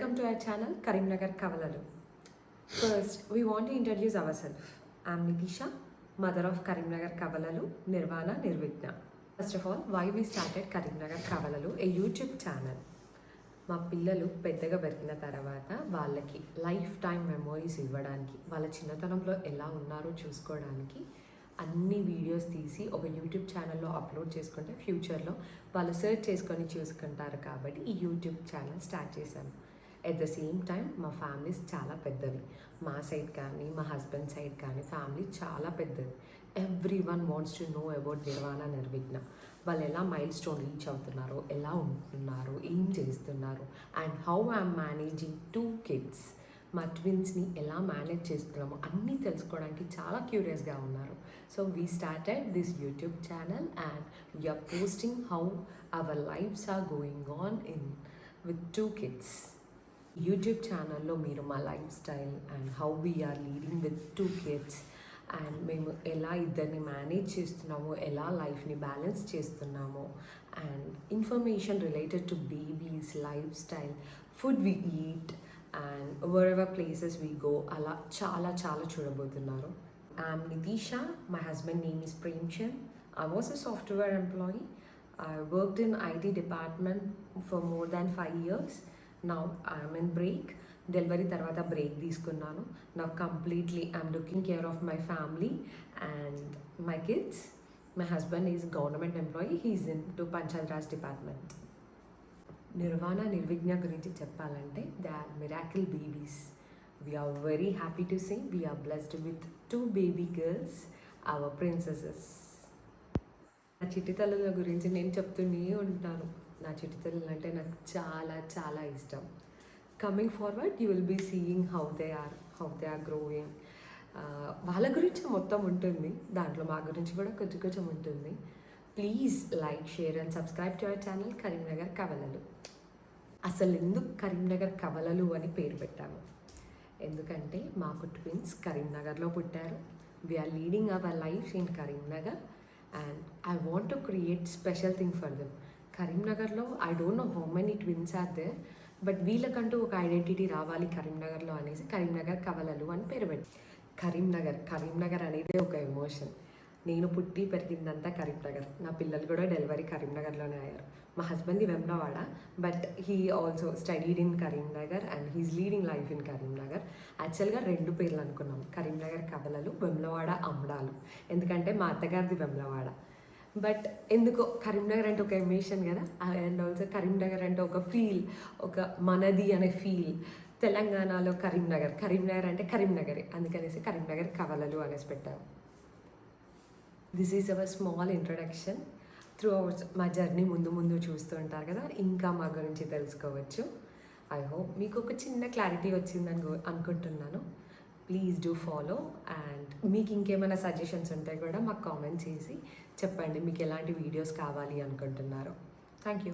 Welcome to our channel Karimnagar Kavalalu. First, we want to introduce ourselves. I am Nitisha, mother of Karimnagar Kavalalu, Nirvana Nirvigna. First of all, why we started Karimnagar Kavalalu, a YouTube channel. మా పిల్లలు పెద్దగా పెరిగిన తర్వాత వాళ్ళకి life time memories ఇవ్వడానికి వాళ్ళ చిన్నతనంలో ఎలా ఉన్నారో చూసుకోవడానికి అన్ని వీడియోస్ తీసి ఒక యూట్యూబ్ ఛానల్లో అప్లోడ్ చేసుకుంటే ఫ్యూచర్లో వాళ్ళు సెర్చ్ చేసుకొని చూసుకుంటారు కాబట్టి ఈ యూట్యూబ్ ఛానల్ స్టార్ట్ చేశాను. ఎట్ ద సేమ్ టైం మా ఫ్యామిలీస్ చాలా పెద్దవి. మా సైడ్ కానీ మా హస్బెండ్ సైడ్ కానీ ఫ్యామిలీ చాలా పెద్దది. Everyone wants to know about Nirvana Nirvighna. వాళ్ళు ఎలా మైల్ స్టోన్ రీచ్ అవుతున్నారో, ఎలా ఉంటున్నారు, ఏం చేస్తున్నారు, and how I'm managing 2 kids. మా ట్విన్స్ని ఎలా మేనేజ్ చేస్తున్నామో అన్నీ తెలుసుకోవడానికి చాలా క్యూరియస్గా ఉన్నారు. So we started this YouTube channel and we are posting how our lives are going on with 2 kids. YouTube ఛానల్లో మీరు మా lifestyle and how we are leading with 2 kids and మేము ఎలా ఇద్దరిని మేనేజ్ చేస్తున్నామో, ఎలా లైఫ్ని బ్యాలెన్స్ చేస్తున్నామో, and information related to babies, lifestyle, food we eat and wherever places we go, అలా చాలా చూడబోతున్నారు. I'm Nitisha, my husband name is Premchand. I was a software employee. I worked in IT department for more than 5 years. Now I am in break. Delivery తర్వాత break తీసుకున్నాను. నాకు completely I'm looking care of my family and my kids. My husband is government employee. He's in to Panchayat Raj department. Nirvana Nirvighna గురించి చెప్పాలంటే they are miracle babies. We're very happy to say we're blessed with 2 baby girls, our princesses. నా చిట్టి తల్లుల గురించి నేను చెప్తూనే ఉంటాను. నా చిట్టి తల్లులు అంటే నాకు చాలా ఇష్టం. Coming forward you will be seeing how they are growing. వాళ్ళ గురించి మొత్తం ఉంటుంది, దాంట్లో మా గురించి కూడా కొంచెం ఉంటుంది. Please like, share and subscribe to our channel Karimnagar కవలలు. అసలు ఎందుకు కరీంనగర్ కవలలు అని పేరు పెట్టాము? ఎందుకంటే మాకు ట్విన్స్ కరీంనగర్లో పుట్టారు. We're leading our life in Karimnagar and I want to create special thing for them. కరీంనగర్లో I don't know how many twins are there, but వీళ్ళకంటూ ఒక ఐడెంటిటీ రావాలి కరీంనగర్లో అనేసి కరీంనగర్ కవలలు అని పేరు పెట్టి. కరీంనగర్ అనేది ఒక ఎమోషన్. నేను పుట్టి పెరిగిందంతా కరీంనగర్. నా పిల్లలు కూడా డెలివరీ కరీంనగర్లోనే అయ్యారు. మా హస్బెండ్ది Vemulawada, but he also studied in Karimnagar and he's leading life in Karimnagar. యాక్చువల్గా 2 పేర్లు అనుకున్నాం, కరీంనగర్ కవలలు, వెమ్లవాడ అమ్మడాలు. ఎందుకంటే మా అత్తగారిది వెమ్లవాడ. బట్ ఎందుకో కరీంనగర్ అంటే ఒక ఎమోషన్ కదా, అండ్ ఆల్సో కరీంనగర్ అంటే ఒక ఫీల్, ఒక మనది అనే ఫీల్. తెలంగాణలో కరీంనగర్ అంటే కరీంనగరే, అందుకనేసి కరీంనగర్ కవలలు అనేసి పెట్టాము. This is our small introduction. Through our మా జర్నీ ముందు చూస్తూ ఉంటారు కదా, ఇంకా మా గురించి తెలుసుకోవచ్చు. ఐ హోప్ మీకు ఒక చిన్న క్లారిటీ వచ్చిందని అనుకుంటున్నాను. ప్లీజ్ డూ ఫాలో అండ్ మీకు ఇంకేమైనా సజెషన్స్ ఉంటే కూడా మాకు కామెంట్ చేసి చెప్పండి మీకు ఎలాంటి వీడియోస్ కావాలి అనుకుంటున్నారో. Thank you.